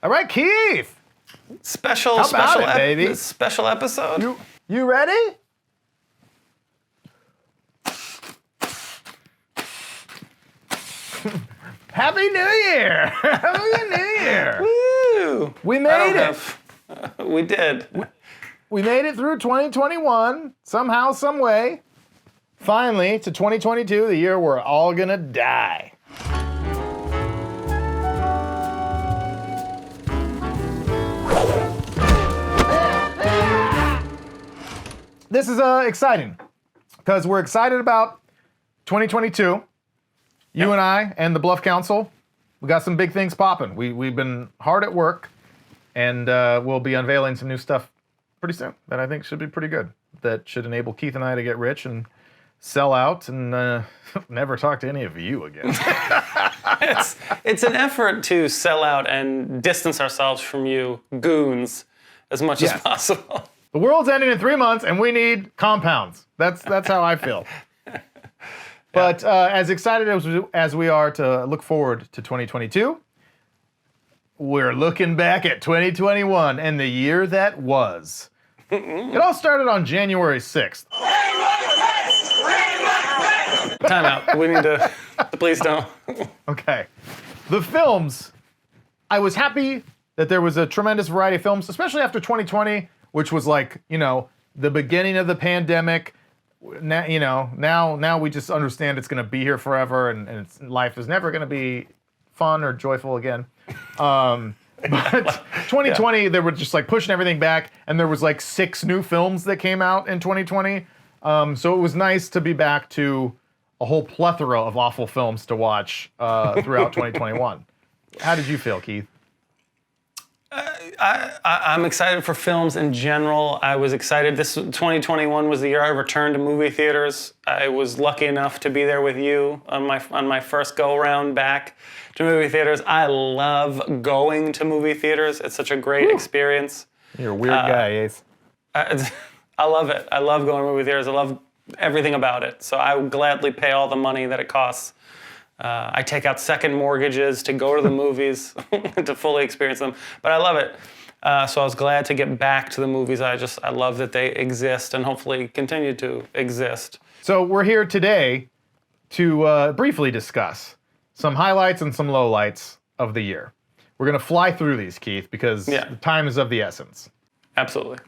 All right, Keith. Special baby? Special episode. You ready? Happy New Year! Happy New Year! Woo! We made it. We did. We made it through 2021 somehow, some way. Finally, to 2022, the year we're all gonna die. This is exciting because we're excited about 2022. You and I and the Bluff Council, we got some big things popping. We've been hard at work, and we'll be unveiling some new stuff pretty soon that I think should be pretty good. That should enable Keith and I to get rich and sell out and never talk to any of you again. It's an effort to sell out and distance ourselves from you goons as much as possible. The world's ending in 3 months, and we need compounds. That's how I feel. But as excited as we are to look forward to 2022, we're looking back at 2021 and the year that was. It all started on January 6th. Time out. We need to... Please don't. Okay. The films, I was happy that there was a tremendous variety of films, especially after 2020, which was like, the beginning of the pandemic. Now we just understand it's going to be here forever, and life is never going to be fun or joyful again. But 2020, they were just like pushing everything back, and there was like 6 new films that came out in 2020. So it was nice to be back to a whole plethora of awful films to watch throughout 2021. How did you feel, Keith? I'm excited for films in general. I was excited. 2021 was the year I returned to movie theaters. I was lucky enough to be there with you on my first go-around back to movie theaters. I love going to movie theaters. It's such a great experience. You're a weird guy, Ace. I love it. I love going to movie theaters. I love everything about it. So I would gladly pay all the money that it costs. I take out second mortgages to go to the movies to fully experience them, but I love it. So I was glad to get back to the movies. I love that they exist and hopefully continue to exist. So we're here today to briefly discuss some highlights and some lowlights of the year. We're going to fly through these, Keith, because time is of the essence. Absolutely.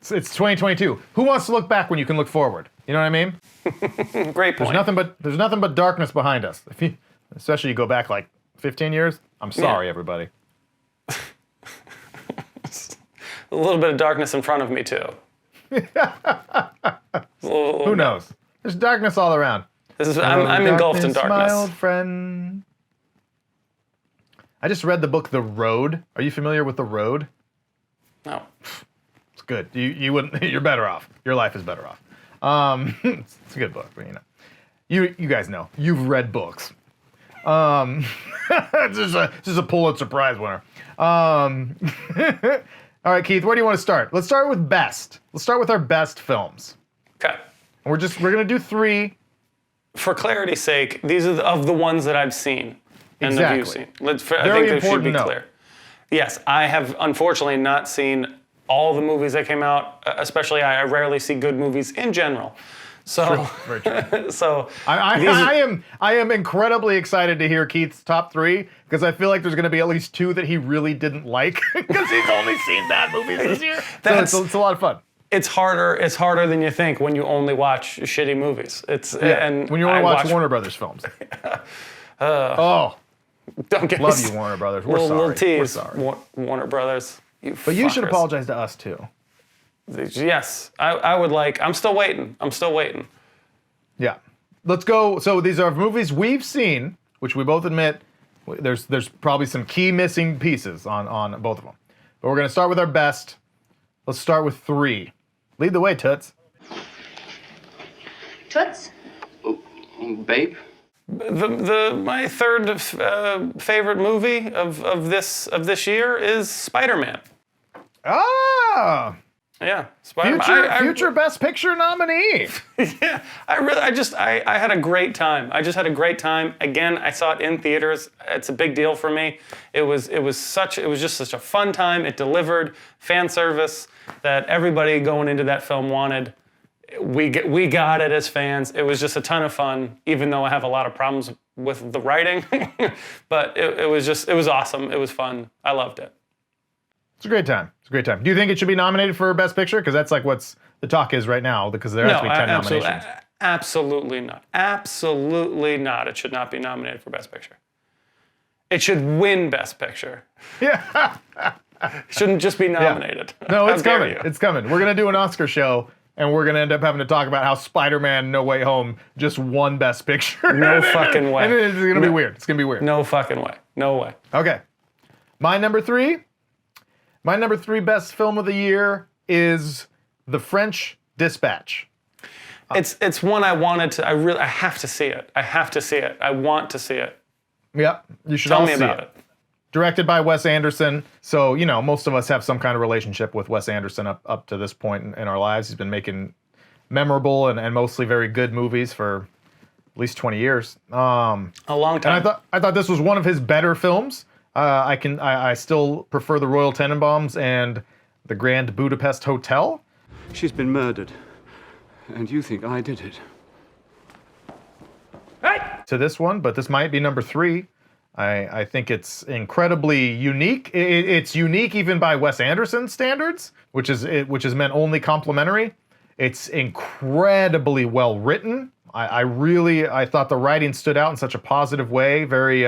It's 2022. Who wants to look back when you can look forward? You know what I mean? Great point. There's nothing but darkness behind us. Especially you go back like 15 years. I'm sorry, everybody. A little bit of darkness in front of me too. Who knows? There's darkness all around. I'm engulfed in darkness. My old friend. I just read the book The Road. Are you familiar with The Road? No. It's good. You wouldn't. You're better off. Your life is better off. It's a good book, but you guys know. You've read books. This is a Pulitzer Prize winner. All right, Keith, where do you want to start? Let's start with best. Let's start with our best films. Okay. And we're gonna do 3. For clarity's sake, these are of the ones that I've seen and that you've seen. I think that should be clear. Yes, I have unfortunately not seen all the movies that came out, especially I rarely see good movies in general. So, Very true. So I am incredibly excited to hear Keith's top 3 because I feel like there's going to be at least 2 that he really didn't like because he's only seen bad movies this year. So it's a lot of fun. It's harder than you think when you only watch shitty movies. And when you only watch Warner Brothers films. Don't get love you, Warner Brothers. We're sorry. Little tease. We're sorry. Warner Brothers. But you should apologize to us too. Yes, I would like. I'm still waiting. Yeah. Let's go. So these are movies we've seen, which we both admit there's probably some key missing pieces on both of them. But we're going to start with our best. Let's start with 3. Lead the way, Toots. Toots? Babe? My third favorite movie of this year is Spider-Man. Ah! Yeah, Spider-Man. Future Best Picture nominee. Yeah, I had a great time. I just had a great time. Again, I saw it in theaters. It's a big deal for me. It was just such a fun time. It delivered fan service that everybody going into that film wanted. We got it as fans. It was just a ton of fun, even though I have a lot of problems with the writing. But it was awesome. It was fun. I loved it. It's a great time. It's a great time. Do you think it should be nominated for Best Picture? Because that's like what's the talk is right now, because there has to be 10 nominations. Absolutely not. Absolutely not. It should not be nominated for Best Picture. It should win Best Picture. Yeah. It shouldn't just be nominated. Yeah. No, it's coming. It's coming. We're going to do an Oscar show, and we're going to end up having to talk about how Spider-Man No Way Home just won Best Picture. No fucking way. And it's going to be weird. It's going to be weird. No fucking way. No way. Okay. My number three best film of the year is The French Dispatch. It's one I wanted to. I have to see it. I have to see it. I want to see it. Yep. You should Tell all me see about it. it. Directed by Wes Anderson. So, most of us have some kind of relationship with Wes Anderson up to this point in our lives. He's been making memorable and mostly very good movies for at least 20 years. A long time. And I thought this was one of his better films. I still prefer The Royal Tenenbaums and The Grand Budapest Hotel. She's been murdered, and you think I did it. To this one, but this might be number 3. I think it's incredibly unique. It's unique even by Wes Anderson standards, which is meant only complimentary. It's incredibly well written. I thought the writing stood out in such a positive way, very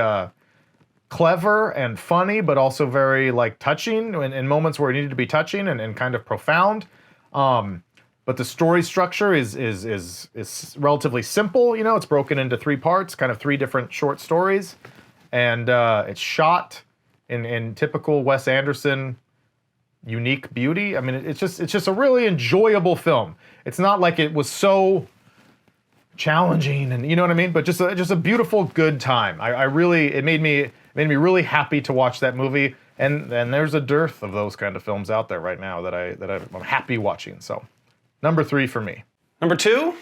clever and funny, but also very touching in moments where it needed to be touching and kind of profound. But the story structure is relatively simple. It's broken into 3 parts, kind of 3 different short stories. And it's shot in typical Wes Anderson unique beauty. I mean, it's just a really enjoyable film. It's not like it was so challenging, and you know what I mean. But just a beautiful, good time. It made me really happy to watch that movie. And there's a dearth of those kind of films out there right now that I'm happy watching. So, number 3 for me. Number 2.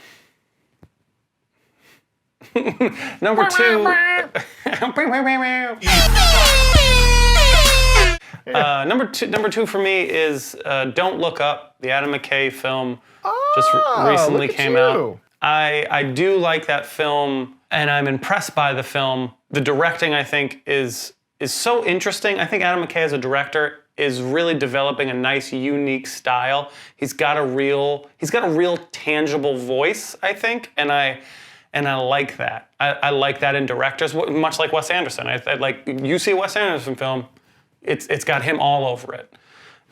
Number 2. Number two for me is Don't Look Up, the Adam McKay film. Just recently came out. I do like that film, and I'm impressed by the film. The directing, I think, is so interesting. I think Adam McKay as a director is really developing a nice, unique style. He's got a real tangible voice, I think, and I like that. I like that in directors, much like Wes Anderson. I like, you see a Wes Anderson film, it's got him all over it.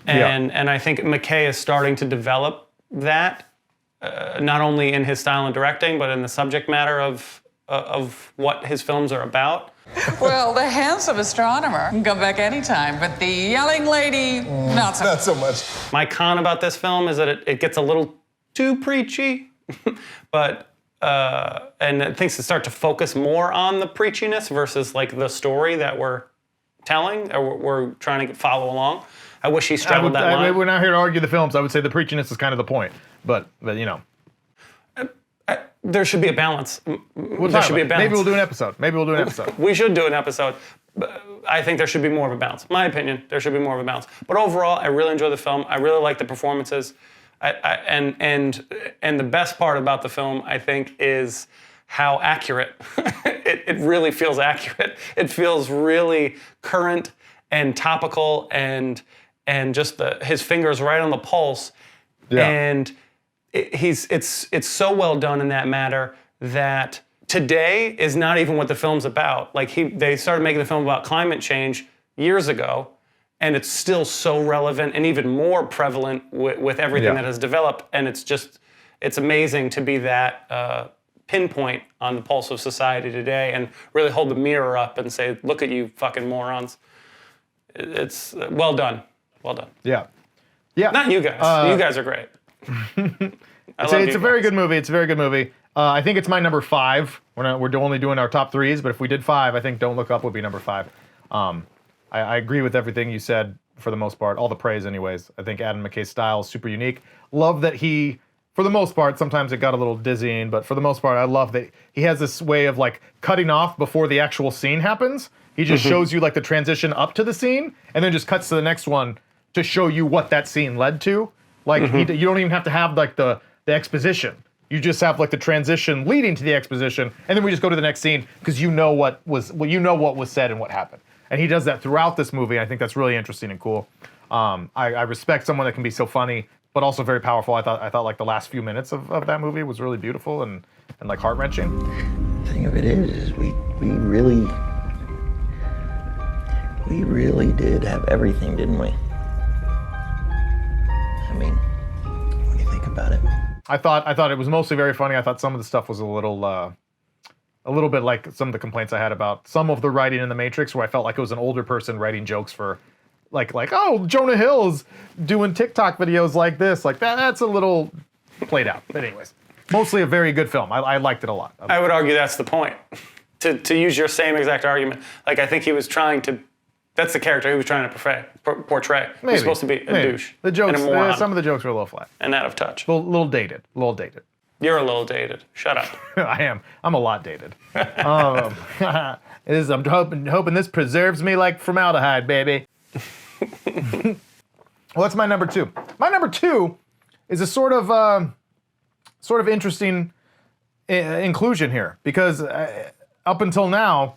And I think McKay is starting to develop that, not only in his style and directing, but in the subject matter of what his films are about. Well, the handsome astronomer can come back anytime, but the yelling lady, not so much. My con about this film is that it gets a little too preachy, but and things start to focus more on the preachiness versus the story that we're telling or we're trying to follow along. I wish he straddled that line. We're not here to argue the films. I would say the preachiness is kind of the point, but there should be a balance. There should be a balance. Maybe we'll do an episode. We should do an episode. I think there should be more of a balance. My opinion, there should be more of a balance. But overall, I really enjoy the film. I really like the performances. And the best part about the film, I think, is how accurate. It really feels accurate. It feels really current and topical, and just his fingers right on the pulse. Yeah. And it's so well done in that matter that today is not even what the film's about. They started making the film about climate change years ago, and it's still so relevant and even more prevalent with everything that has developed. And it's amazing to be that pinpoint on the pulse of society today and really hold the mirror up and say, look at you fucking morons. It's well done. Well done. Yeah. Yeah. Not you guys. You guys are great. It's a very good movie. It's a very good movie. I think it's my number 5. We're only doing our top 3s, but if we did 5, I think Don't Look Up would be number 5. I agree with everything you said for the most part. All the praise, anyways. I think Adam McKay's style is super unique. Love that he, for the most part, sometimes it got a little dizzying, but for the most part, I love that he has this way of like cutting off before the actual scene happens. He just shows you like the transition up to the scene, and then just cuts to the next one to show you what that scene led to. Like you don't even have to have like the exposition. You just have like the transition leading to the exposition, and then we just go to the next scene because you know what was said and what happened. And he does that throughout this movie. I think that's really interesting and cool. I respect someone that can be so funny, but also very powerful. I thought like the last few minutes of that movie was really beautiful and like heart wrenching. The thing of it is we really did have everything, didn't we? I mean, when you think about it. I thought it was mostly very funny. I thought some of the stuff was a little bit like some of the complaints I had about some of the writing in The Matrix, where I felt like it was an older person writing jokes for, like oh, Jonah Hill's doing TikTok videos like this, like that. That's a little played out. But anyways, mostly a very good film. I liked it a lot. I would argue that's the point. To use your same exact argument, like I think he was trying to. That's the character he was trying to portray. Maybe, He's supposed to be a douche. The jokes, and a moron, some of the jokes were a little flat, and out of touch. a little dated. You're a little dated. Shut up. I am. I'm a lot dated. I'm hoping this preserves me like formaldehyde, baby. Well, that's my number 2. My number 2 is a sort of interesting inclusion here, because up until now,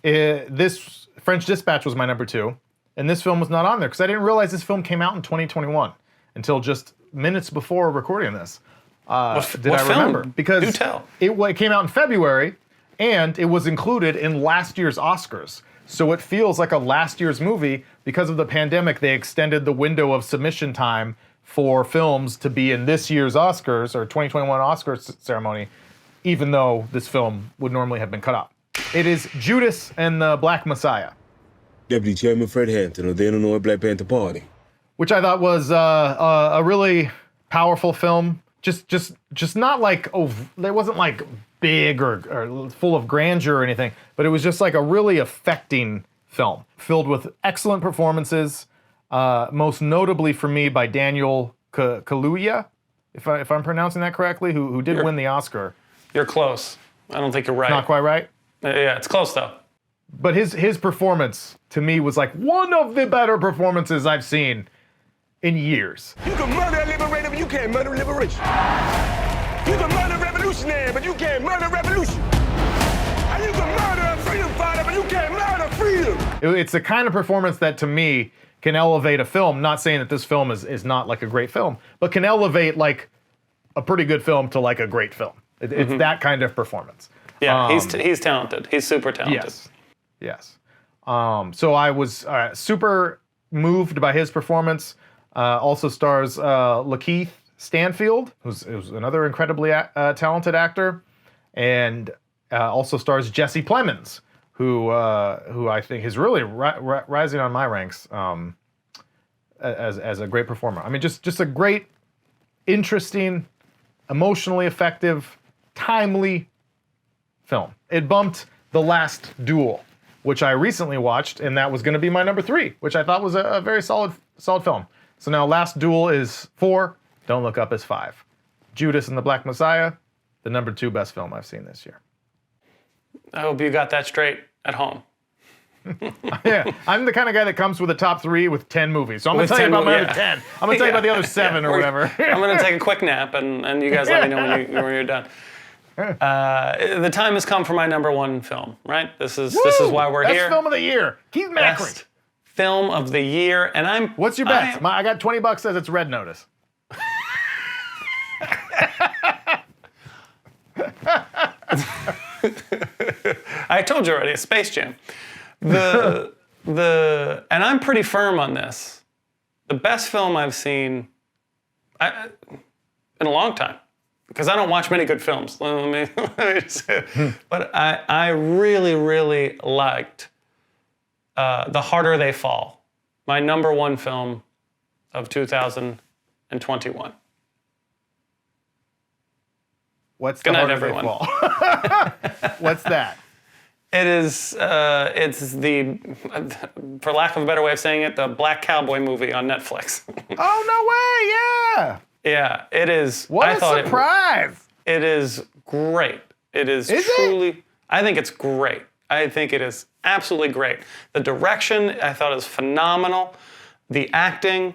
this French Dispatch was my number 2, and this film was not on there because I didn't realize this film came out in 2021 until just minutes before recording this. What I remember? film? Because Do tell. it came out in February, and it was included in last year's Oscars. So it feels like a last year's movie. Because of the pandemic, they extended the window of submission time for films to be in this year's Oscars, or 2021 Oscars ceremony, even though this film would normally have been cut out. It is Judas and the Black Messiah, Deputy Chairman Fred Hampton of the Illinois Black Panther Party. which I thought was a really powerful film. Just not like, it wasn't like big or full of grandeur or anything, but it was just like a really affecting film filled with excellent performances, most notably for me by Daniel Kaluuya, if I'm pronouncing that correctly, who did win the Oscar. You're close. I don't think you're right. Not quite right. Yeah, it's close though. But his performance to me was like one of the better performances I've seen in years. You can murder a liberator, but you can't murder liberation. You can murder a revolutionary, but you can't murder revolution. And you can murder a freedom fighter, but you can't murder freedom. It's the kind of performance that to me can elevate a film. Not saying that this film is not like a great film, but can elevate like a pretty good film to like a great film. It's that kind of performance. Yeah, he's talented. He's super talented. Yes. So I was super moved by his performance. Also stars Lakeith Stanfield, who's another incredibly talented actor, and also stars Jesse Plemons, who I think is really rising on my ranks as a great performer. I mean, just a great, interesting, emotionally effective, timely film. It bumped The Last Duel, which I recently watched, and that was going to be my number 3, which I thought was a very solid film. So now Last Duel is 4, Don't Look Up is 5. Judas and the Black Messiah, the number 2 best film I've seen this year. I hope you got that straight at home. Yeah, I'm the kind of guy that comes with a top 3 with 10 movies. So I'm going to tell you about my other 10. I'm going to tell you about the other 7 or whatever. I'm going to take a quick nap, and you guys let me know when you're done. The time has come for my number 1 film, right? This is why we're Best here. film of the year, Keith Macri. Best film of the year, and What's your bet? I got $20 says it's Red Notice. I told you already, it's Space Jam. And I'm pretty firm on this. The best film I've seen in a long time, because I don't watch many good films. Let me just say it. But I really, really liked The Harder They Fall, my number 1 film of 2021. What's Good The night, Harder They everyone. Fall? What's that? It is, it's the, for lack of a better way of saying it, the Black Cowboy movie on Netflix. Oh, no way, yeah. Yeah, it is. What I a thought surprise. It is great. It is truly, I think it's great. I think it is absolutely great. The direction I thought is phenomenal. The acting,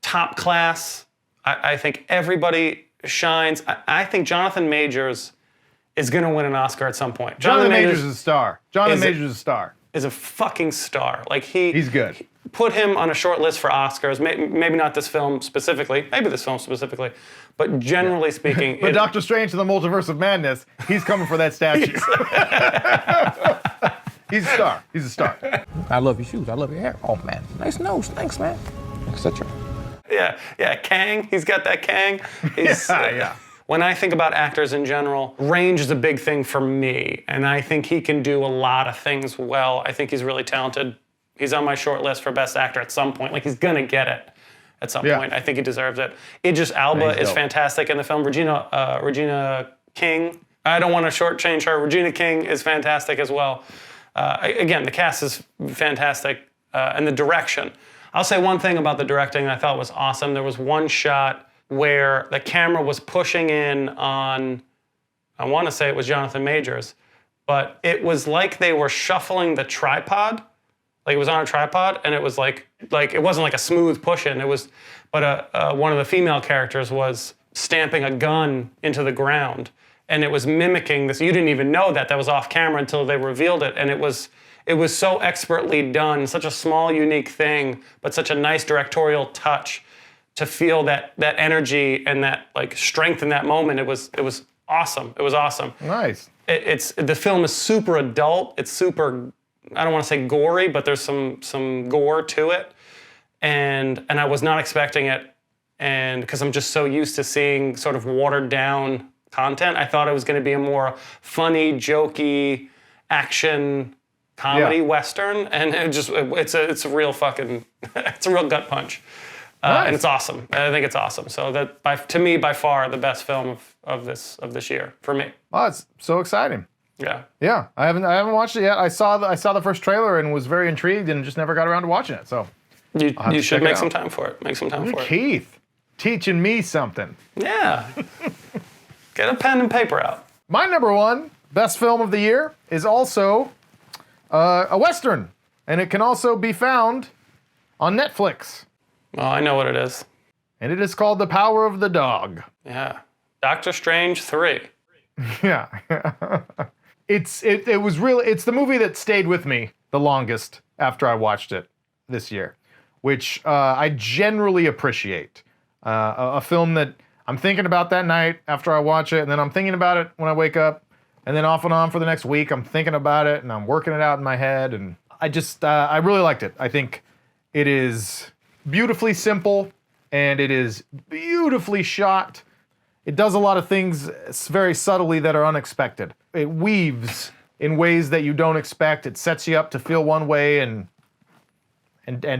top class. I think everybody shines. I think Jonathan Majors is going to win an Oscar at some point. Jonathan Majors is a star. Jonathan Majors is a star. Is a fucking star. Like he's good. Put him on a short list for Oscars. Maybe not this film specifically. Maybe this film specifically, but generally speaking. But Doctor Strange in the Multiverse of Madness, he's coming for that statue. He's a star. He's a star. I love your shoes. I love your hair. Oh, man. Nice nose. Thanks, man. Etc. Yeah, Kang. He's got that Kang. Yeah. When I think about actors in general, range is a big thing for me, and I think he can do a lot of things well. I think he's really talented. He's on my short list for Best Actor at some point. Like, he's gonna get it at some point. I think he deserves it. Idris Elba is fantastic in the film. Regina King. I don't want to shortchange her. Regina King is fantastic as well. Again, the cast is fantastic, and the direction. I'll say one thing about the directing I thought was awesome. There was one shot where the camera was pushing in on, I want to say it was Jonathan Majors, but it was like they were shuffling the tripod. Like, it was on a tripod, and it was like it wasn't like a smooth push in. It was, but one of the female characters was stamping a gun into the ground, and it was mimicking this. You didn't even know that was off camera until they revealed it, and it was so expertly done, such a small, unique thing, but such a nice directorial touch to feel that energy and that like strength in that moment. It was awesome. It was awesome. Nice. The film is super adult. It's super, I don't want to say gory, but there's some gore to it, and I was not expecting it, and because I'm just so used to seeing sort of watered down content, I thought it was going to be a more funny, jokey action comedy western, and it's a real fucking it's a real gut punch, nice. And it's awesome. I think it's awesome. So that to me by far the best film of this year for me. Oh, it's so exciting. Yeah. I haven't watched it yet. I saw the first trailer and was very intrigued and just never got around to watching it. So you should make some time for it. Make some time for it. Keith, teaching me something. Yeah. Get a pen and paper out. My number one best film of the year is also a Western, and it can also be found on Netflix. Oh, I know what it is. And it is called The Power of the Dog. Yeah. Doctor Strange 3. Yeah. It's the movie that stayed with me the longest after I watched it this year, which I generally appreciate. A film that I'm thinking about that night after I watch it, and then I'm thinking about it when I wake up, and then off and on for the next week, I'm thinking about it, and I'm working it out in my head, and I really liked it. I think it is beautifully simple, and it is beautifully shot. It does a lot of things very subtly that are unexpected. It weaves in ways that you don't expect. It sets you up to feel one way and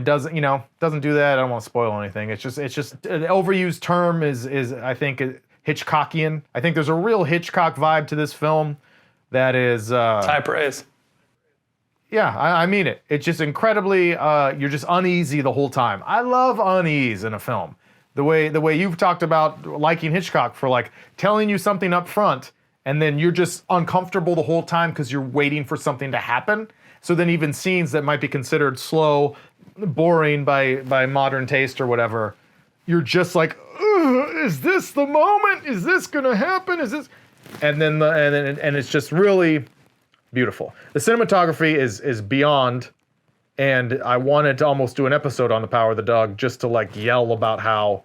doesn't do that. I don't want to spoil anything. It's just an overused term is I think Hitchcockian. I think there's a real Hitchcock vibe to this film that is high praise. Yeah, I mean it. It's just incredibly you're just uneasy the whole time. I love unease in a film. The way you've talked about liking Hitchcock for like telling you something up front and then you're just uncomfortable the whole time because you're waiting for something to happen. So then even scenes that might be considered slow, boring by modern taste or whatever, you're just like, is this the moment? Is this gonna happen? Is this? And then it's just really beautiful. The cinematography is beyond, and I wanted to almost do an episode on The Power of the Dog just to like yell about how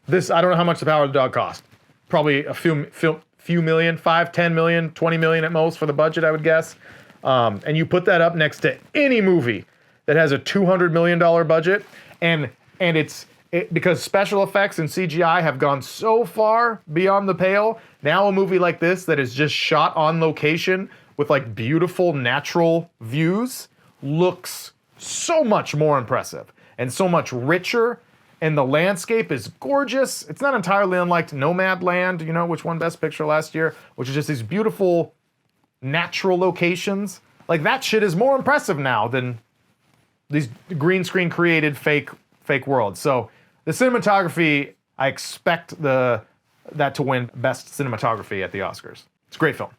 this. I don't know how much The Power of the Dog cost. Probably a few million, 5, 10 million, 20 million at most for the budget, I would guess. And you put that up next to any movie that has a $200 million budget, and it's because special effects and CGI have gone so far beyond the pale. Now a movie like this that is just shot on location with like beautiful natural views looks so much more impressive and so much richer, and the landscape is gorgeous. It's not entirely unlike Nomadland, which won Best Picture last year, which is just these beautiful natural locations. Like that shit is more impressive now than these green screen created fake worlds. So the cinematography, I expect that to win best cinematography at the Oscars. It's a great film.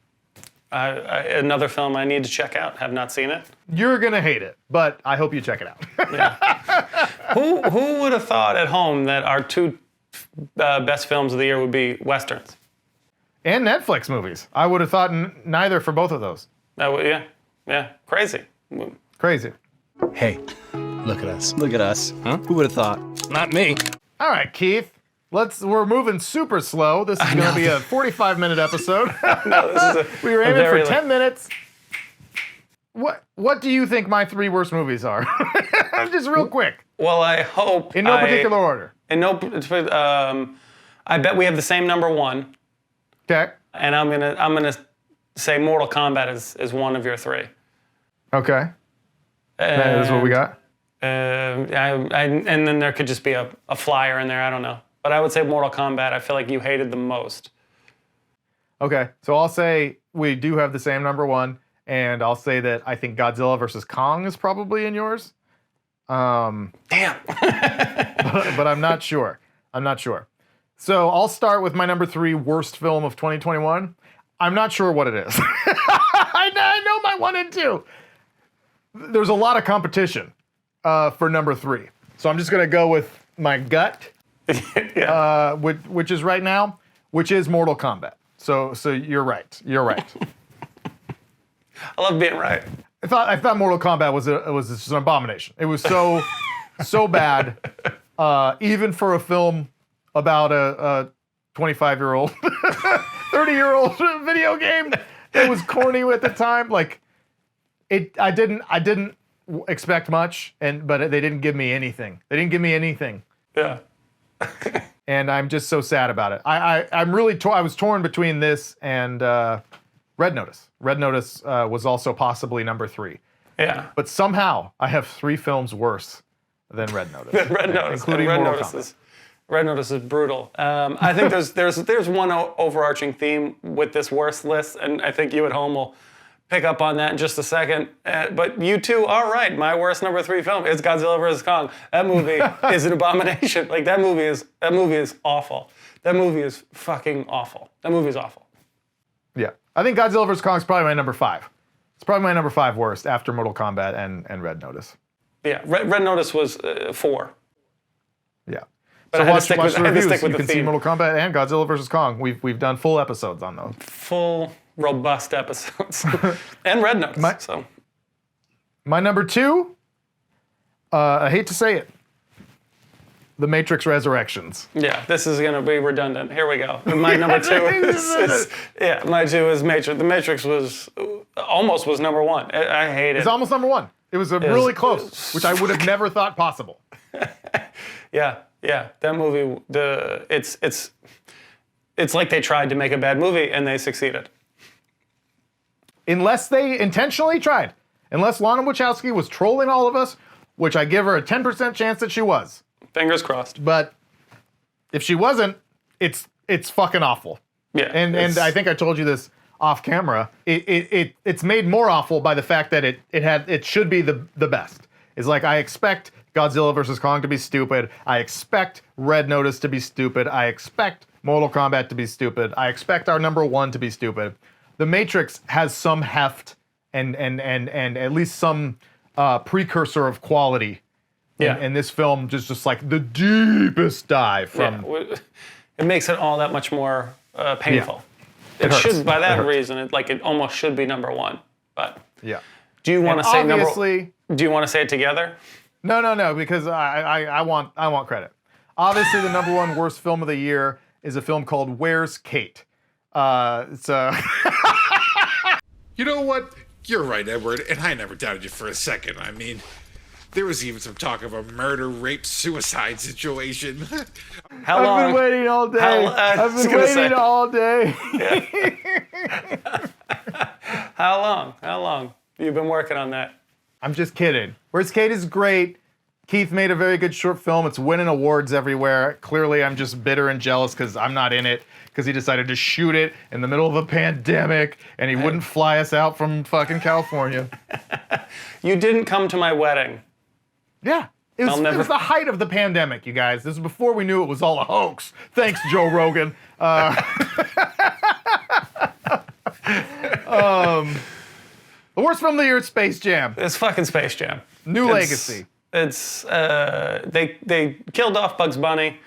Another film I need to check out. Have not seen it. You're gonna hate it, but I hope you check it out. Who would have thought at home that our two best films of the year would be westerns? And Netflix movies. I would have thought neither for both of those. Yeah, crazy. Crazy. Hey, look at us. Look at us. Huh? Who would have thought? Not me. All right, Keith. We're moving super slow. This is going to be a 45-minute episode. No, this is we were aiming for 10 minutes. What do you think my 3 worst movies are? Just real quick. Well, I hope in no particular order. I bet we have the same number 1. Okay. And I'm gonna say Mortal Kombat is one of your 3. Okay. That is what we got. And then there could just be a flyer in there. I don't know. But I would say Mortal Kombat. I feel like you hated the most. Okay. So I'll say we do have the same number 1, and I'll say that I think Godzilla vs. Kong is probably in yours. Damn. but I'm not sure. So I'll start with my number 3 worst film of 2021. I'm not sure what it is. I know my 1 and 2. There's a lot of competition for number 3. So I'm just going to go with my gut, which is right now, which is Mortal Kombat. So you're right. I love being right. I thought Mortal Kombat was just an abomination. It was so bad, even for a film about a 25-year-old, 30-year-old video game. It was corny at the time. Like I didn't expect much, but they didn't give me anything. Yeah. And I'm just so sad about it. I'm really I was torn between this and Red Notice. Red Notice was also possibly number 3. Yeah. But somehow I have 3 films worse than Red Notice. Red Notice. Including Mortal Kombat. Red Notice is brutal. I think there's one overarching theme with this worst list, and I think you at home will pick up on that in just a second. But you too are right. My worst number 3 film is Godzilla vs. Kong. That movie is an abomination. Like that movie is awful. That movie is fucking awful. That movie is awful. Yeah. I think Godzilla vs. Kong is probably my number 5. It's probably my number 5 worst after Mortal Kombat and Red Notice. Yeah, Red Notice was 4. Yeah. But So I had to watch stick the with reviews. the You can see theme. Mortal Kombat and Godzilla vs. Kong. We've done full episodes on those. Full, robust episodes. And Red Notice. My number 2, I hate to say it, The Matrix Resurrections. Yeah, this is going to be redundant. Here we go. My number 2 is my 2 is Matrix. The Matrix was number 1. I hate it. It's almost number 1. It was really close, which I would have never thought possible. Yeah. That movie, it's like they tried to make a bad movie and they succeeded. Unless they intentionally tried. Unless Lana Wachowski was trolling all of us, which I give her a 10% chance that she was. Fingers crossed. But if she wasn't, it's fucking awful. Yeah. And I think I told you this off camera. It's made more awful by the fact that it should be the best. It's like I expect Godzilla vs. Kong to be stupid. I expect Red Notice to be stupid. I expect Mortal Kombat to be stupid. I expect our number 1 to be stupid. The Matrix has some heft and at least some precursor of quality. Yeah. And this film just like the deepest dive from. Yeah. It makes it all that much more painful. Yeah. It should, by that reason, it almost should be number 1. But Yeah. do you want to say obviously, do you want to say it together? No, because I want credit. Obviously, the number 1 worst film of the year is a film called Where's Kate? It's You know what? You're right, Edward, and I never doubted you for a second. I mean, there was even some talk of a murder, rape, suicide situation. How long? I've been waiting all day. I've been waiting all day. How long? You've been working on that? I'm just kidding. Where's Kate is great. Keith made a very good short film. It's winning awards everywhere. Clearly, I'm just bitter and jealous because I'm not in it, because he decided to shoot it in the middle of a pandemic and he wouldn't fly us out from fucking California. You didn't come to my wedding. Yeah. It was the height of the pandemic, you guys. This was before we knew it was all a hoax. Thanks, Joe Rogan. The worst film of the year is Space Jam. It's fucking Space Jam. New legacy. It's they killed off Bugs Bunny,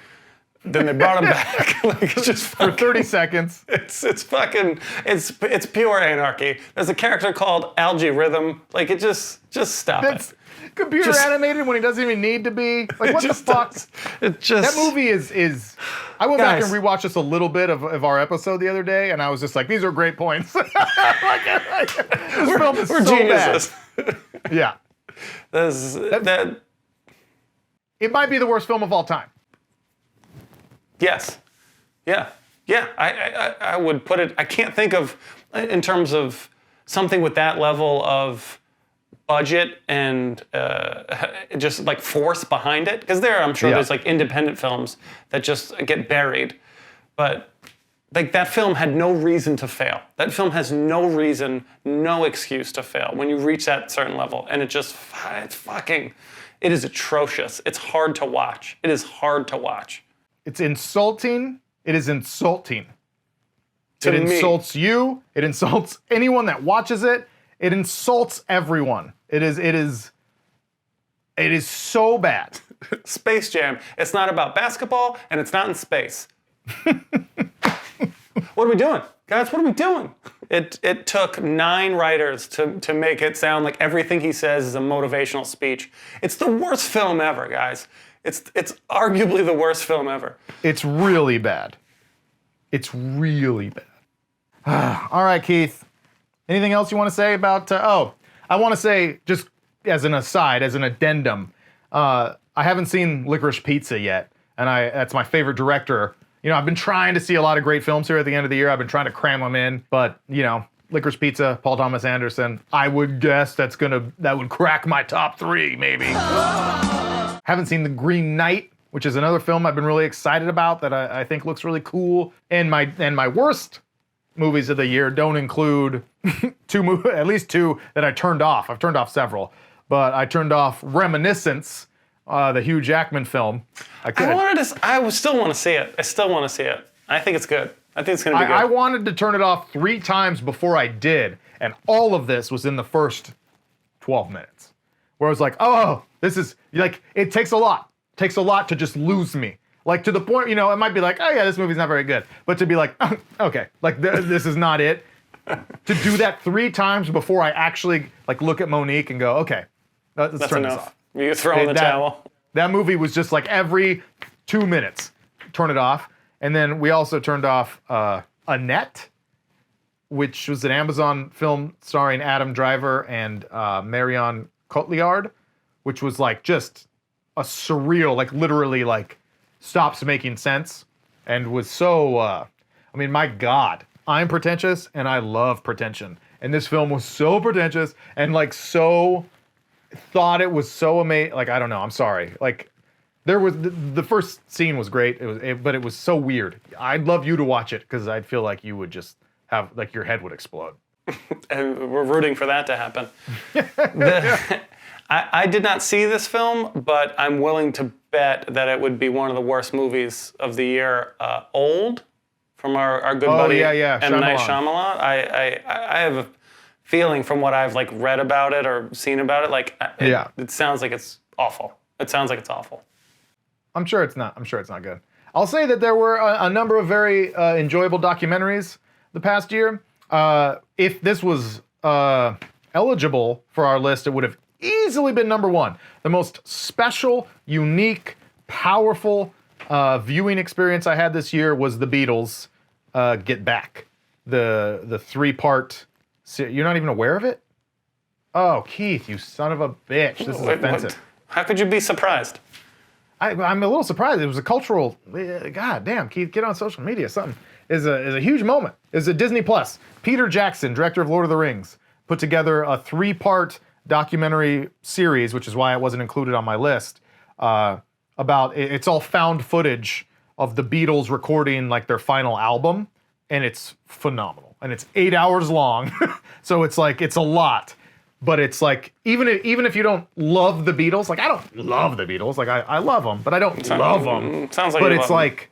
then they brought him back like just for 30 seconds. It's pure anarchy. There's a character called Algae Rhythm. Like it just stop it. Computer animated when he doesn't even need to be. Like what the fuck? That movie is. I went back and rewatched just a little bit of our episode the other day, and I was just like, these are great points. This film is so geniuses. bad. Yeah. It might be the worst film of all time. Yes. Yeah. Yeah. I would put it. I can't think of, in terms of something with that level of budget and just like force behind it, because I'm sure there's like independent films that just get buried, but like that film had no reason to fail. That film has no reason, no excuse to fail when you reach that certain level, and it is atrocious. It's hard to watch. It is hard to watch. It's insulting. It is insulting. It insults you. It insults anyone that watches it. It insults everyone. It is so bad. Space Jam. It's not about basketball, and it's not in space. What are we doing? Guys, what are we doing? It took 9 writers to make it sound like everything he says is a motivational speech. It's the worst film ever, guys. It's arguably the worst film ever. It's really bad. It's really bad. All right, Keith. Anything else you want to say about... I want to say, just as an aside, as an addendum, I haven't seen Licorice Pizza yet, and that's my favorite director. You know, I've been trying to see a lot of great films here at the end of the year. I've been trying to cram them in, but, you know, Licorice Pizza, Paul Thomas Anderson, I would guess that would crack my top 3, maybe. Haven't seen The Green Knight, which is another film I've been really excited about that I think looks really cool. And my worst movies of the year don't include at least 2 that I turned off. I've turned off several, but I turned off Reminiscence, the Hugh Jackman film. I still want to see it. I still want to see it. I think it's good. I think it's going to be good. I wanted to turn it off 3 times before I did, and all of this was in the first 12 minutes, where I was like, oh, this is, like, it takes a lot. It takes a lot to just lose me. Like, to the point, you know, it might be like, oh yeah, this movie's not very good. But to be like, oh, okay, like this is not it. To do that 3 times before I actually like look at Monique and go, okay, let's turn this off. You throw in the towel. That movie was just like every 2 minutes, turn it off. And then we also turned off Annette, which was an Amazon film starring Adam Driver and Marion Cotillard, which was like just a surreal, like literally like stops making sense, and was so, I mean, my God, I'm pretentious and I love pretension. And this film was so pretentious and like so, thought it was so amazing. Like, I don't know, I'm sorry. Like, there was, the first scene was great, but it was so weird. I'd love you to watch it because I'd feel like you would just have, like your head would explode. And we're rooting for that to happen. I did not see this film, but I'm willing to bet that it would be one of the worst movies of the year. Old, from our good buddy M. Night Shyamalan. I have a feeling from what I've like read about it or seen about it, like it sounds like it's awful. It sounds like it's awful. I'm sure it's not good. I'll say that there were a number of very enjoyable documentaries the past year. If this was eligible for our list, it would have easily been number 1. The most special, unique, powerful viewing experience I had this year was the Beatles Get Back. The 3-part series. You're not even aware of it? Oh, Keith, you son of a bitch. This is offensive. How could you be surprised? I'm a little surprised. It was a cultural, God damn, Keith, get on social media. Something is a huge moment. It's a Disney Plus. Peter Jackson, director of Lord of the Rings, put together a 3-part documentary series, which is why it wasn't included on my list, about it's all found footage of the Beatles recording like their final album, and it's phenomenal. And it's 8 hours long, so it's like it's a lot. But it's like even if you don't love the Beatles, like I don't love the Beatles, like I love them, but I don't love them. Sounds like but you it's love 'em. like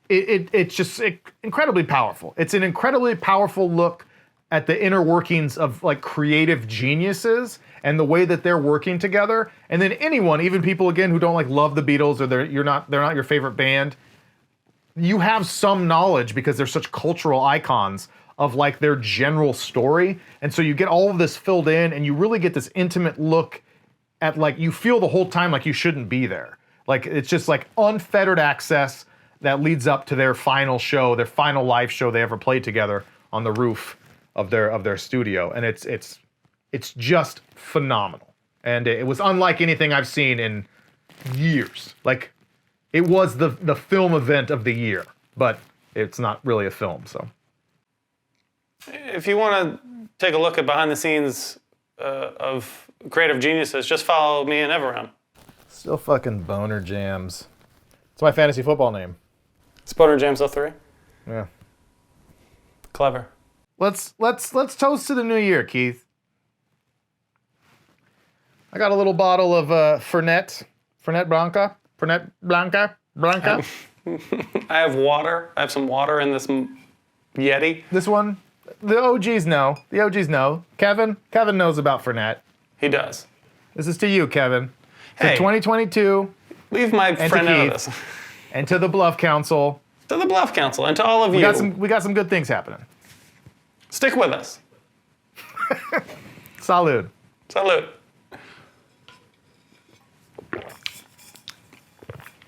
it's just incredibly powerful. It's an incredibly powerful look at the inner workings of like creative geniuses and the way that they're working together. And then anyone, even people again who don't like love the Beatles or they're not your favorite band, you have some knowledge because they're such cultural icons of like their general story. And so you get all of this filled in and you really get this intimate look at like, you feel the whole time like you shouldn't be there. Like it's just like unfettered access that leads up to their final show, their final live show they ever played together on the roof of their studio. And it's just phenomenal. And it was unlike anything I've seen in years. Like it was the film event of the year, but it's not really a film, so. If you want to take a look at behind the scenes of creative geniuses, just follow me and Everham. Still fucking Boner Jams. It's my fantasy football name. Sponer James 03. Yeah. Clever. Let's toast to the new year, Keith. I got a little bottle of Fernet Blanca. I have water. I have some water in this Yeti. This one, the OGs know. The OGs know. Kevin knows about Fernet. He does. This is to you, Kevin. Hey. To 2022. Leave my and friend to out of Keith, this. And to the Bluff Council. To the Bluff Council and to all of you. We got some good things happening. Stick with us. Salud. Salute.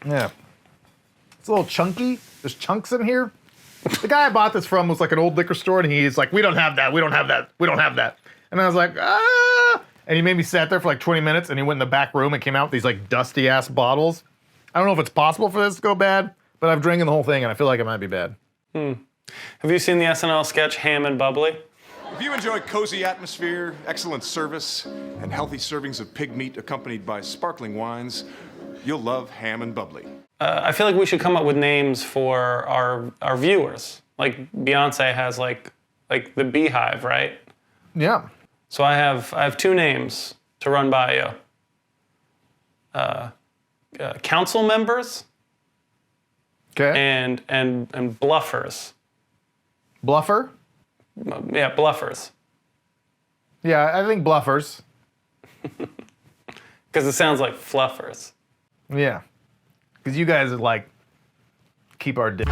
Yeah. It's a little chunky. There's chunks in here. The guy I bought this from was like an old liquor store, and he's like, we don't have that. And I was like, ah. And he made me sat there for like 20 minutes, and he went in the back room and came out with these like dusty ass bottles. I don't know if it's possible for this to go bad, but I've drinking the whole thing, and I feel like it might be bad. Have you seen the SNL sketch Ham and Bubbly? If you enjoy cozy atmosphere, excellent service, and healthy servings of pig meat accompanied by sparkling wines, you'll love Ham and Bubbly. I feel like we should come up with names for our viewers. Like Beyonce has like the Beehive, right? Yeah. So I have two names to run by you. Council members. Okay. And Bluffers. Bluffer? Yeah, Bluffers. Yeah, I think Bluffers. Because it sounds like Fluffers. Yeah. Because you guys like keep our dick.